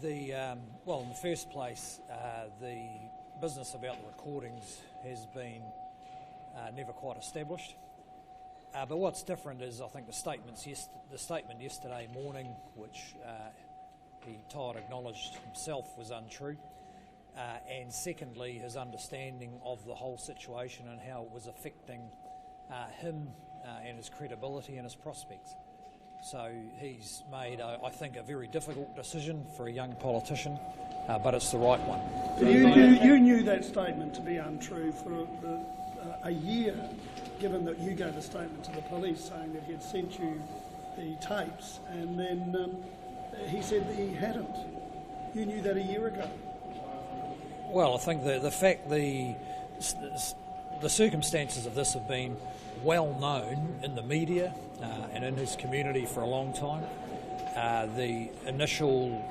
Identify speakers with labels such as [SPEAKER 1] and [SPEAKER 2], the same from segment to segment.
[SPEAKER 1] Well, in the first place, the business about the recordings has been never quite established. But what's different is, I think, the statement yesterday morning, which Todd acknowledged himself was untrue, and secondly, his understanding of the whole situation and how it was affecting him and his credibility and his prospects. So he's made, I think, a very difficult decision for a young politician, but it's the right one.
[SPEAKER 2] You knew that statement to be untrue for a year, given that you gave a statement to the police saying that he had sent you the tapes, and then he said that he hadn't. You knew that a year ago.
[SPEAKER 1] Well, I think the fact the circumstances of this have been well known in the media and in his community for a long time. The initial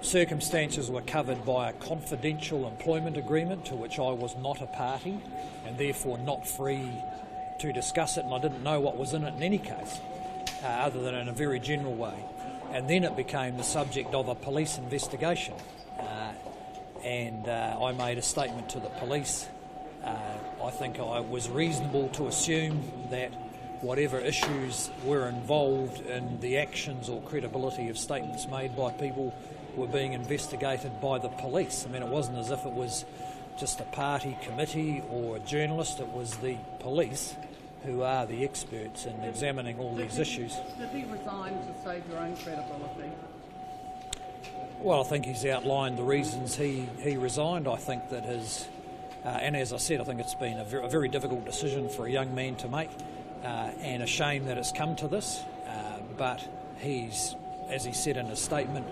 [SPEAKER 1] circumstances were covered by a confidential employment agreement to which I was not a party and therefore not free to discuss it, and I didn't know what was in it in any case, other than in a very general way. And then it became the subject of a police investigation, and I made a statement to the police. I think I was reasonable to assume that whatever issues were involved in the actions or credibility of statements made by people were being investigated by the police. I mean, it wasn't as if it was just a party committee or a journalist. It was the police who are the experts in examining all these issues.
[SPEAKER 3] Did he resign to save your own credibility?
[SPEAKER 1] Well, I think he's outlined the reasons he resigned. I think that his... and as I said, I think it's been a very difficult decision for a young man to make, and a shame that it's come to this. But he's, as he said in his statement,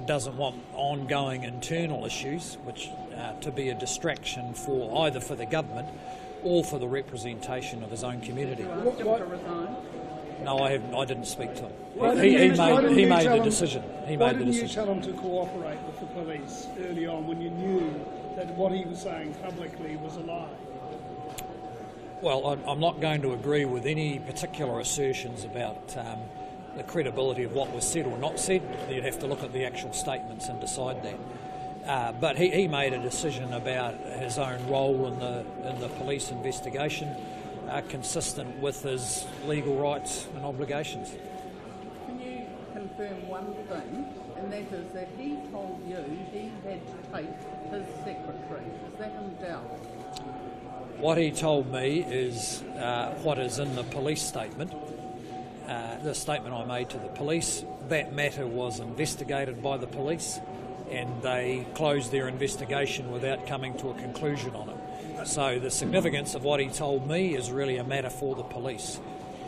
[SPEAKER 1] doesn't want ongoing internal issues, which to be a distraction for either for the government or for the representation of his own community.
[SPEAKER 3] Did you ask him to resign?
[SPEAKER 1] No, I didn't speak to him. He made the decision.
[SPEAKER 2] Why didn't you tell him to cooperate with the police early on when you knew that what he was saying publicly was a lie?
[SPEAKER 1] Well, I'm not going to agree with any particular assertions about the credibility of what was said or not said. You'd have to look at the actual statements and decide that. But he made a decision about his own role in the police investigation, consistent with his legal rights and obligations.
[SPEAKER 3] Can you confirm one thing, and that is that he told you he had to take his secretary? Is that in doubt?
[SPEAKER 1] What he told me is what is in the police statement, the statement I made to the police. That matter was investigated by the police, and they closed their investigation without coming to a conclusion on it. So the significance of what he told me is really a matter for the police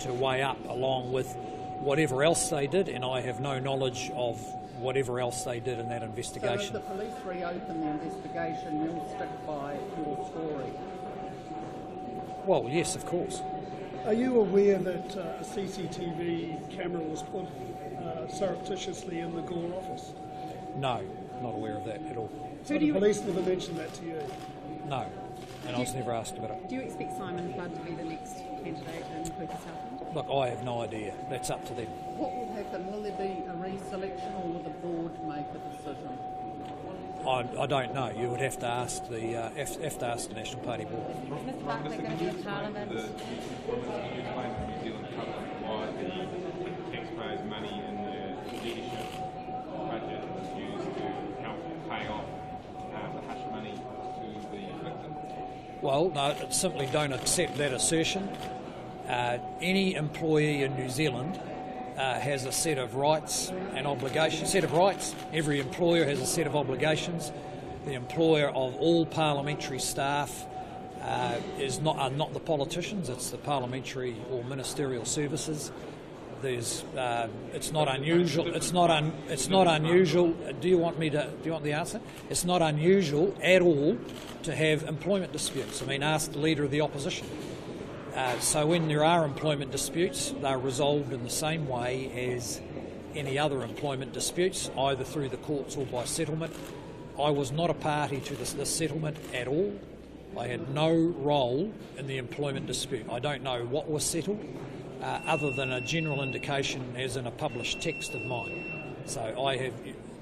[SPEAKER 1] to weigh up along with whatever else they did, and I have no knowledge of whatever else they did in that investigation.
[SPEAKER 3] So if the police reopen the investigation, you'll stick by your story?
[SPEAKER 1] Well, yes, of course.
[SPEAKER 2] Are you aware that a CCTV camera was put surreptitiously in the Gore office?
[SPEAKER 1] No, not aware of that at all.
[SPEAKER 2] So the police never mentioned that to you?
[SPEAKER 1] No, and I was never asked about it.
[SPEAKER 4] Do you expect Simon Flood to be the next candidate in Clutha-Southland?
[SPEAKER 1] Look, I have no idea. That's up to them.
[SPEAKER 3] What will happen? Will there be a reselection, or will the board make a decision?
[SPEAKER 1] I don't know. You would have to ask the National Party board.
[SPEAKER 4] Is Mr Barclay going to be in Parliament?
[SPEAKER 5] New Zealand covered why the taxpayers' money in the leadership budget was used to help pay off the hush money to the victims. Well,
[SPEAKER 1] no, simply don't accept that assertion. Any employee in New Zealand has a set of rights and obligations. Every employer has a set of obligations. The employer of all parliamentary staff are not the politicians. It's the parliamentary or ministerial services. It's not unusual. It's not unusual. Do you want the answer? It's not unusual at all to have employment disputes. I mean, ask the leader of the opposition. So when there are employment disputes, they're resolved in the same way as any other employment disputes, either through the courts or by settlement. I was not a party to this settlement at all. I had no role in the employment dispute. I don't know what was settled, other than a general indication as in a published text of mine. So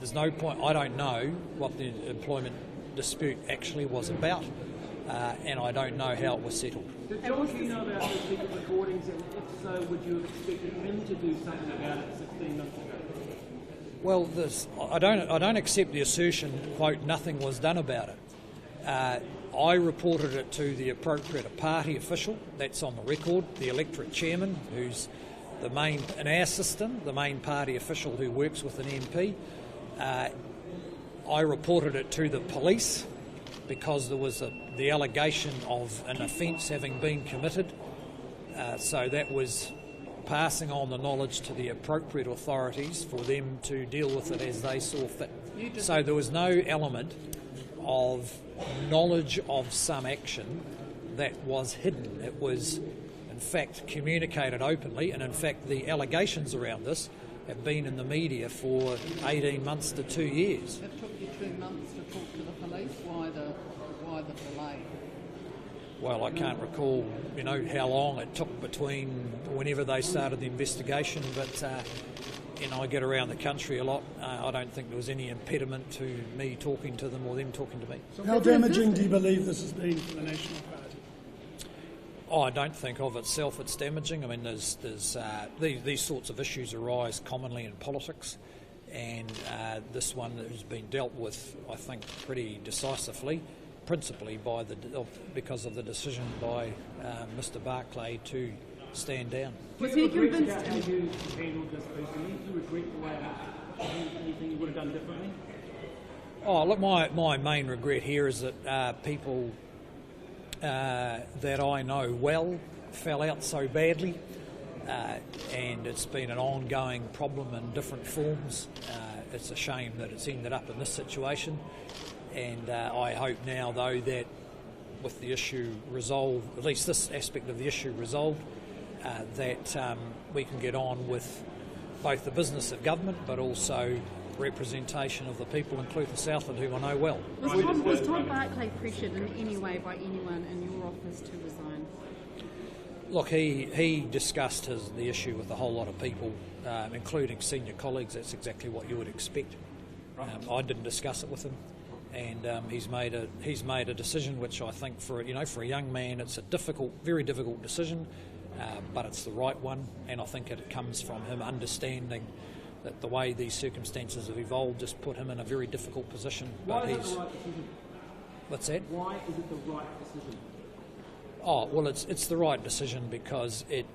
[SPEAKER 1] there's no point. I don't know what the employment dispute actually was about, and I don't know how it was settled.
[SPEAKER 6] Did George know about the secret recordings, and if so, would you have expected him to do something about it 16 months ago?
[SPEAKER 1] Well, I don't accept the assertion, quote, nothing was done about it. I reported it to the appropriate party official, that's on the record, the electorate chairman, who's in our system, the main party official who works with an MP. I reported it to the police because there was the allegation of an offence having been committed. So that was passing on the knowledge to the appropriate authorities for them to deal with it as they saw fit. So there was no element of knowledge of some action that was hidden. It was, in fact, communicated openly, and in fact the allegations around this have been in the media for 18 months to 2 years.
[SPEAKER 3] It took you 2 months to talk to the police. Why the delay?
[SPEAKER 1] Well, I can't recall, how long it took between whenever they started the investigation, but I get around the country a lot. I don't think there was any impediment to me talking to them or them talking to me.
[SPEAKER 2] So how damaging do you believe this has been for the National Party?
[SPEAKER 1] I don't think of itself it's damaging. I mean, there's these sorts of issues arise commonly in politics, and this one has been dealt with, I think, pretty decisively, principally because of the decision by Mr Barclay to stand down.
[SPEAKER 4] Was he convinced?
[SPEAKER 6] How you handled this personally? Do you regret the way anything you would have done differently?
[SPEAKER 1] Oh, look, my main regret here is that people that I know well fell out so badly, and it's been an ongoing problem in different forms. It's a shame that it's ended up in this situation, and I hope now, though, that with the issue resolved, at least this aspect of the issue resolved, that we can get on with both the business of government but also representation of the people in Clutha-Southland who I know well.
[SPEAKER 4] Was Todd Barclay pressured in any way by anyone in your office to resign?
[SPEAKER 1] Look, he discussed the issue with a whole lot of people, including senior colleagues. That's exactly what you would expect. I didn't discuss it with him, and he's made a decision which I think for a young man it's a very difficult decision, but it's the right one, and I think it comes from him understanding that the way these circumstances have evolved just put him in a very difficult position.
[SPEAKER 6] Why is it the right decision?
[SPEAKER 1] What's that?
[SPEAKER 6] Why is it the right decision?
[SPEAKER 1] Oh, well, it's the right decision because it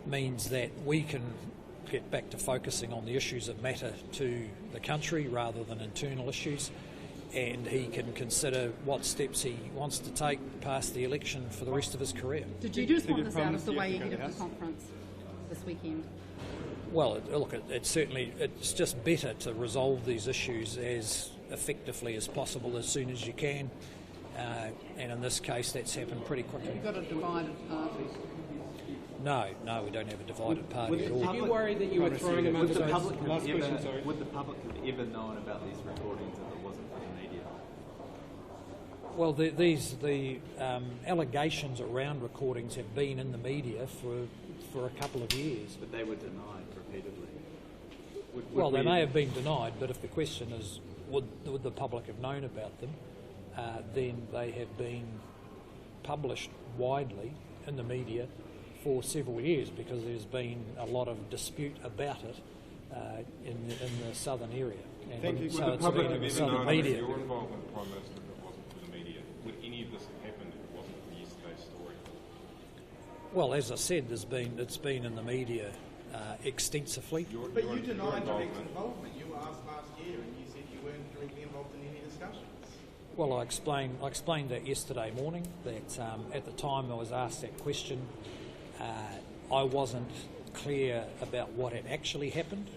[SPEAKER 1] means that we can get back to focusing on the issues that matter to the country rather than internal issues, and he can consider what steps he wants to take past the election for the rest of his career.
[SPEAKER 4] Did you just want this out of the way ahead of the conference this weekend?
[SPEAKER 1] Well, it's just better to resolve these issues as effectively as possible as soon as you can, and in this case that's happened pretty quickly.
[SPEAKER 3] You've got a divided party.
[SPEAKER 1] No, we don't have a divided party at all.
[SPEAKER 6] Did you worry that you were throwing him under the bus?
[SPEAKER 7] Would the public have ever known about these recordings if it wasn't for the media?
[SPEAKER 1] Well, the allegations around recordings have been in the media for a couple of years.
[SPEAKER 7] But they were denied repeatedly.
[SPEAKER 1] They may have been denied, but if the question is would the public have known about them, then they have been published widely in the media for several years because there's been a lot of dispute about it in the southern area. And so it's been in the southern media.
[SPEAKER 5] Your involvement, Prime Minister, if it wasn't for the media, would any of this have happened if it wasn't for yesterday's story?
[SPEAKER 1] Well, as I said, it's been in the media extensively.
[SPEAKER 8] But you denied direct involvement. You were asked last year and you said you weren't directly involved in any discussions.
[SPEAKER 1] Well, I explained that yesterday morning, that at the time I was asked that question, I wasn't clear about what had actually happened,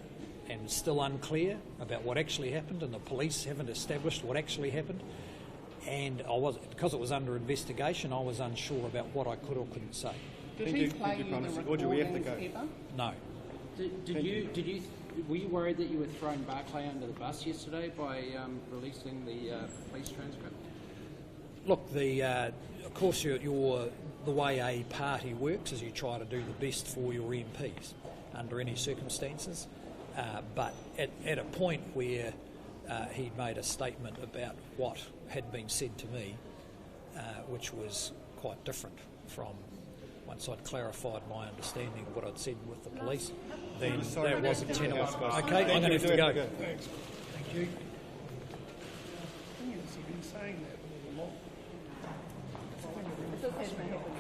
[SPEAKER 1] and still unclear about what actually happened, and the police haven't established what actually happened. And because it was under investigation, I was unsure about what I could or couldn't say.
[SPEAKER 3] Did he play you the recordings ever?
[SPEAKER 1] No.
[SPEAKER 6] Were you worried that you were throwing Barclay under the bus yesterday by releasing the police transcript?
[SPEAKER 1] Look, of course, the way a party works is you try to do the best for your MPs under any circumstances. But at a point where he made a statement about what had been said to me, which was quite different from once I'd clarified my understanding of what I'd said with the police, then that wasn't tenable. Okay, I'm going to have to go.
[SPEAKER 2] Thanks. Thank you. The thing is, you've been saying that all along.
[SPEAKER 3] This hasn't happened